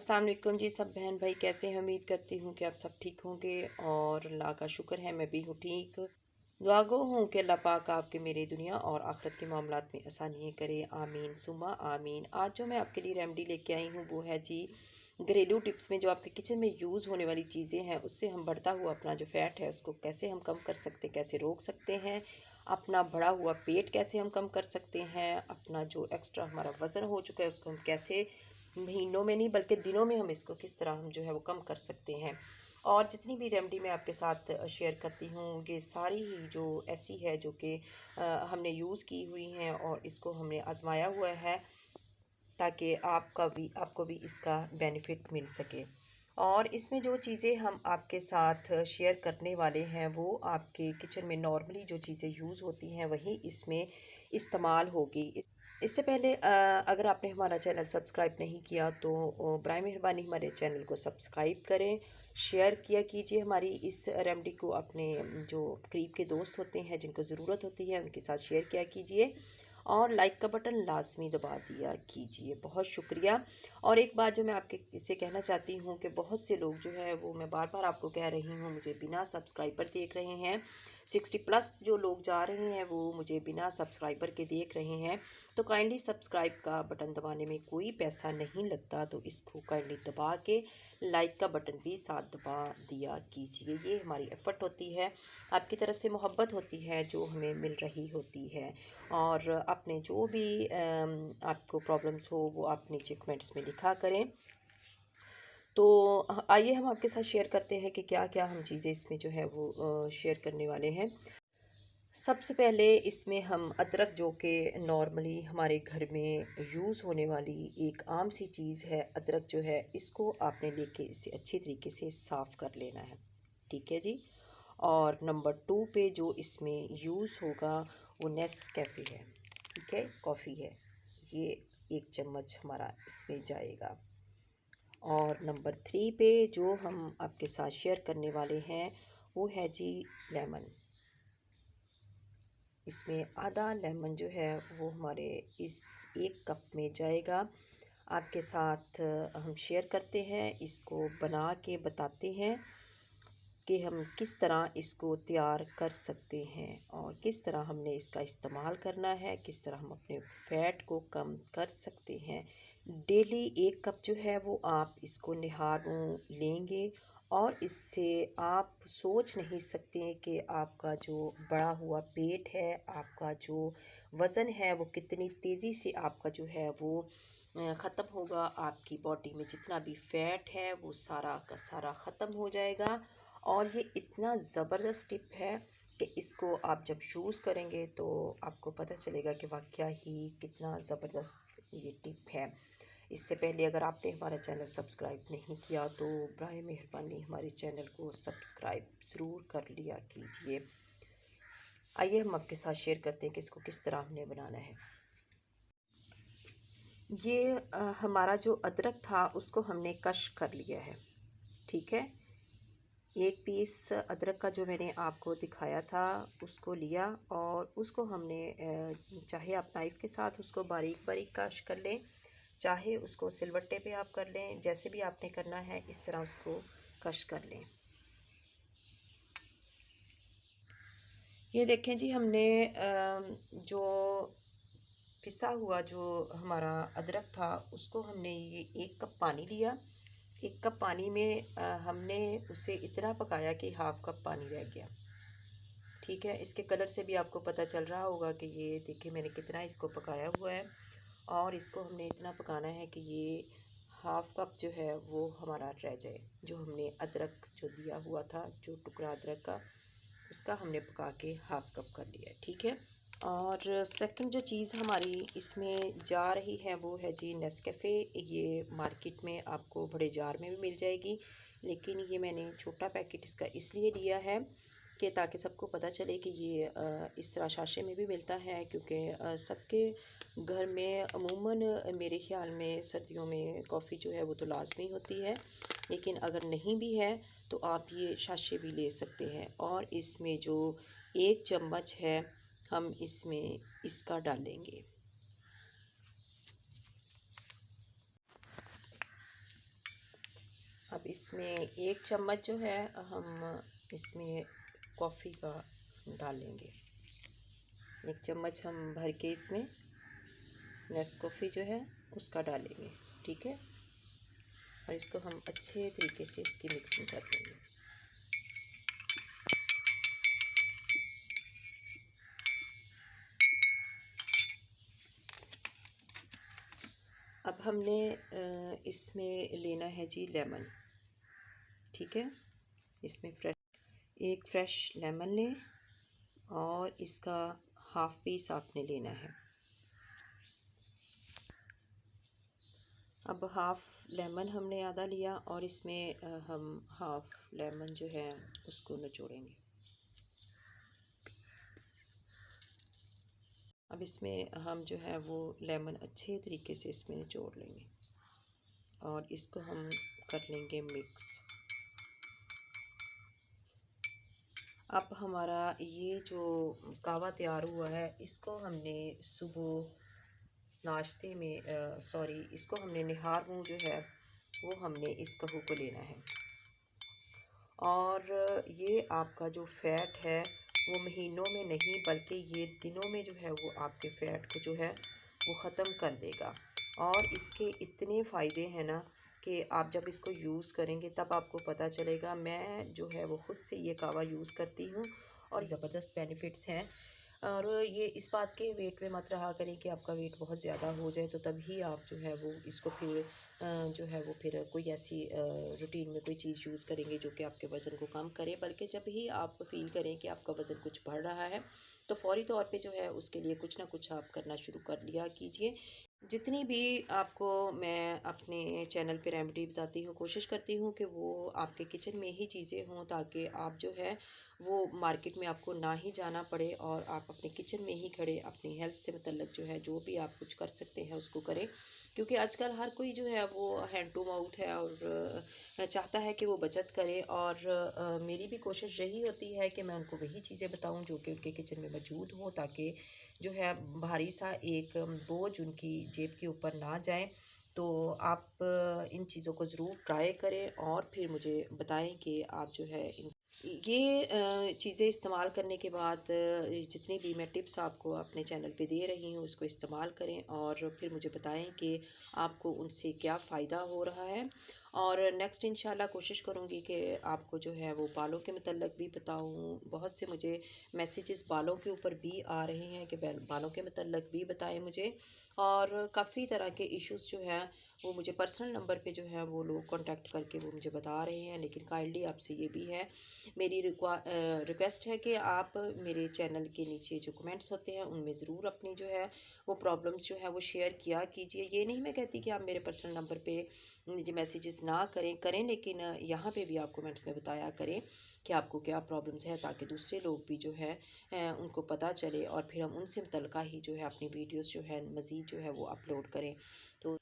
अस्सलाम वालेकुम जी। सब बहन भाई कैसे हैं? उम्मीद करती हूँ कि आप सब ठीक होंगे और अल्लाह का शुक्र है मैं भी हूँ ठीक। दुआ गो हूँ कि अल्लाह पाक आपके मेरी दुनिया और आखिरत के मामलात में आसानियाँ करे, आमीन सुमा आमीन। आज जो मैं आपके लिए रेमेडी लेके आई हूँ वो है जी घरेलू टिप्स में जो आपके किचन में यूज़ होने वाली चीज़ें हैं उससे हम बढ़ता हुआ अपना जो फैट है उसको कैसे हम कम कर सकते, कैसे रोक सकते हैं, अपना बढ़ा हुआ पेट कैसे हम कम कर सकते हैं, अपना जो एक्स्ट्रा हमारा वज़न हो चुका है उसको हम कैसे महीनों में नहीं बल्कि दिनों में हम इसको किस तरह हम जो है वो कम कर सकते हैं। और जितनी भी रेमेडी मैं आपके साथ शेयर करती हूँ ये सारी ही जो ऐसी है जो कि हमने यूज़ की हुई हैं और इसको हमने आजमाया हुआ है ताकि आपको भी इसका बेनिफिट मिल सके। और इसमें जो चीज़ें हम आपके साथ शेयर करने वाले हैं वो आपके किचन में नॉर्मली जो चीज़ें यूज़ होती हैं वही इसमें इस्तेमाल होगी। इससे पहले अगर आपने हमारा चैनल सब्सक्राइब नहीं किया तो बराए मेहरबानी हमारे चैनल को सब्सक्राइब करें, शेयर किया कीजिए हमारी इस रेमेडी को अपने जो करीब के दोस्त होते हैं जिनको ज़रूरत होती है उनके साथ शेयर किया कीजिए और लाइक का बटन लाजमी दबा दिया कीजिए। बहुत शुक्रिया। और एक बात जो मैं आपके इससे कहना चाहती हूँ कि बहुत से लोग जो है वो मैं बार बार आपको कह रही हूँ मुझे बिना सब्सक्राइबर देख रहे हैं। 60+ जो लोग जा रहे हैं वो मुझे बिना सब्सक्राइबर के देख रहे हैं। तो काइंडली सब्सक्राइब का बटन दबाने में कोई पैसा नहीं लगता, तो इसको काइंडली दबा के लाइक का बटन भी साथ दबा दिया कीजिए। ये हमारी एफर्ट होती है, आपकी तरफ से मोहब्बत होती है जो हमें मिल रही होती है। और अपने जो भी आपको प्रॉब्लम्स हो वो आप नीचे कमेंट्स में लिखा करें। तो आइए हम आपके साथ शेयर करते हैं कि क्या क्या हम चीज़ें इसमें जो है वो शेयर करने वाले हैं। सबसे पहले इसमें हम अदरक जो कि नॉर्मली हमारे घर में यूज़ होने वाली एक आम सी चीज़ है, अदरक जो है इसको आपने लेके इसे अच्छी तरीके से साफ़ कर लेना है। ठीक है जी। और नंबर 2 पे जो इसमें यूज़ होगा वो नेस्कैफ़े है। ठीक है, कॉफ़ी है, ये 1 चम्मच हमारा इसमें जाएगा। और नंबर 3 पे जो हम आपके साथ शेयर करने वाले हैं वो है जी लेमन। इसमें आधा लेमन जो है वो हमारे इस 1 कप में जाएगा। आपके साथ हम शेयर करते हैं, इसको बना के बताते हैं कि हम किस तरह इसको तैयार कर सकते हैं और किस तरह हमने इसका इस्तेमाल करना है, किस तरह हम अपने फ़ैट को कम कर सकते हैं। डेली 1 कप जो है वो आप इसको निहारों लेंगे और इससे आप सोच नहीं सकते कि आपका जो बढ़ा हुआ पेट है, आपका जो वज़न है वो कितनी तेज़ी से आपका जो है वो ख़त्म होगा। आपकी बॉडी में जितना भी फ़ैट है वो सारा का सारा ख़त्म हो जाएगा। और ये इतना ज़बरदस्त टिप है कि इसको आप जब यूज़ करेंगे तो आपको पता चलेगा कि वाक़या ही कितना ज़बरदस्त ये टिप है। इससे पहले अगर आपने हमारा चैनल सब्सक्राइब नहीं किया तो बराए मेहरबानी हमारे चैनल को सब्सक्राइब ज़रूर कर लिया कीजिए। आइए हम आपके साथ शेयर करते हैं कि इसको किस तरह हमने बनाना है। ये हमारा जो अदरक था उसको हमने कश कर लिया है। ठीक है, 1 पीस अदरक का जो मैंने आपको दिखाया था उसको लिया और उसको हमने चाहे आप नाइफ़ के साथ उसको बारीक बारीक कश कर लें, चाहे उसको सिलवट्टे पे आप कर लें, जैसे भी आपने करना है इस तरह उसको कश कर लें। ये देखें जी हमने जो पिसा हुआ जो हमारा अदरक था उसको हमने ये 1 कप पानी लिया। 1 कप पानी में हमने उसे इतना पकाया कि हाफ़ कप पानी रह गया। ठीक है, इसके कलर से भी आपको पता चल रहा होगा कि ये देखिए मैंने कितना इसको पकाया हुआ है। और इसको हमने इतना पकाना है कि ये हाफ़ कप जो है वो हमारा रह जाए। जो हमने अदरक जो दिया हुआ था, जो टुकड़ा अदरक का उसका हमने पका के हाफ़ कप कर लिया है। ठीक है। और सेकंड जो चीज़ हमारी इसमें जा रही है वो है जी नेस्कैफ़े। ये मार्केट में आपको बड़े जार में भी मिल जाएगी, लेकिन ये मैंने छोटा पैकेट इसका इसलिए लिया है कि ताकि सबको पता चले कि ये इस तरह साशे में भी मिलता है, क्योंकि सबके घर में अमूमन मेरे ख़्याल में सर्दियों में कॉफ़ी जो है वो तो लाज़मी होती है, लेकिन अगर नहीं भी है तो आप ये साशे भी ले सकते हैं। और इसमें जो 1 चम्मच है हम इसमें इसका डालेंगे। अब इसमें 1 चम्मच जो है हम इसमें कॉफ़ी का डालेंगे। 1 चम्मच हम भर के इसमें नेस्कॉफ़ी जो है उसका डालेंगे, ठीक है। और इसको हम अच्छे तरीके से इसकी मिक्सिंग कर लेंगे। अब हमने इसमें लेना है जी लेमन, ठीक है। इसमें एक फ्रेश लेमन लें और इसका हाफ पीस आपने लेना है। अब हाफ लेमन हमने आधा लिया और इसमें हम हाफ लेमन जो है उसको निचोड़ेंगे। अब इसमें हम जो है वो लेमन अच्छे तरीके से इसमें निचोड़ लेंगे और इसको हम कर लेंगे मिक्स। अब हमारा ये जो कावा तैयार हुआ है इसको हमने सुबह नाश्ते में इसको हमने निहार मुँह जो है वो हमने इस कहू को लेना है। और ये आपका जो फ़ैट है वो महीनों में नहीं बल्कि ये दिनों में जो है वो आपके फ़ैट को जो है वो ख़त्म कर देगा। और इसके इतने फ़ायदे हैं ना कि आप जब इसको यूज़ करेंगे तब आपको पता चलेगा। मैं जो है वो ख़ुद से ये कावा यूज़ करती हूँ और ज़बरदस्त बेनिफिट्स हैं। और ये इस बात के वेट में मत रहा करें कि आपका वेट बहुत ज़्यादा हो जाए तो तभी आप जो है वो इसको फिर जो है वो फिर कोई ऐसी रूटीन में कोई चीज़ यूज़ करेंगे जो कि आपके वज़न को कम करे। बल्कि जब ही आप फ़ील करें कि आपका वज़न कुछ बढ़ रहा है तो फ़ौरी तौर पे जो है उसके लिए कुछ ना कुछ आप करना शुरू कर लिया कीजिए। जितनी भी आपको मैं अपने चैनल पे रेमेडी बताती हूँ, कोशिश करती हूँ कि वो आपके किचन में ही चीज़ें हों ताकि आप जो है वो मार्केट में आपको ना ही जाना पड़े और आप अपने किचन में ही खड़े अपनी हेल्थ से मतलब जो है जो भी आप कुछ कर सकते हैं उसको करें। क्योंकि आजकल हर कोई जो है वो हैंड टू माउथ है और चाहता है कि वो बचत करे। और मेरी भी कोशिश यही होती है कि मैं उनको वही चीज़ें बताऊं जो कि उनके किचन में मौजूद हो ताकि जो है भारी सा एक बोझ उनकी जेब के ऊपर ना जाए। तो आप इन चीज़ों को ज़रूर ट्राई करें और फिर मुझे बताएं कि आप जो है ये चीज़ें इस्तेमाल करने के बाद जितनी भी मैं टिप्स आपको अपने चैनल पे दे रही हूँ उसको इस्तेमाल करें और फिर मुझे बताएं कि आपको उनसे क्या फ़ायदा हो रहा है। और नेक्स्ट इंशाल्लाह कोशिश करूँगी कि आपको जो है वो बालों के मतलब भी बताऊँ। बहुत से मुझे मैसेजेस बालों के ऊपर भी आ रहे हैं कि बालों के मतलब भी बताएं मुझे। और काफ़ी तरह के इश्यूज़ जो हैं वो मुझे पर्सनल नंबर पे जो है वो लोग कांटेक्ट करके वो मुझे बता रहे हैं। लेकिन काइंडली आपसे ये भी है, मेरी रिक्वेस्ट है कि आप मेरे चैनल के नीचे जो कमेंट्स होते हैं उनमें ज़रूर अपनी जो है वो प्रॉब्लम्स जो है वो शेयर किया कीजिए। ये नहीं मैं कहती कि आप मेरे पर्सनल नंबर पे मुझे मैसेजेस ना करें करें लेकिन यहाँ पे भी आप कमेंट्स में बताया करें कि आपको क्या प्रॉब्लम्स है ताकि दूसरे लोग भी जो है उनको पता चले और फिर हम उनसे मुतल्लिका ही जो है अपनी वीडियोस जो है मज़ीद जो है वो अपलोड करें। तो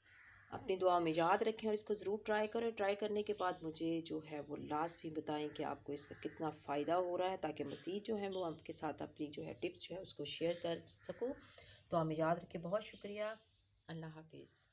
अपनी दुआ में याद रखें और इसको ज़रूर ट्राई करें। ट्राई करने के बाद मुझे जो है वो लास्ट भी बताएं कि आपको इसका कितना फ़ायदा हो रहा है ताकि मज़ीद जो है वो आपके साथ अपनी जो है टिप्स जो है उसको शेयर कर सकूँ। तो हमें याद रखें। बहुत शुक्रिया। अल्लाह हाफिज़।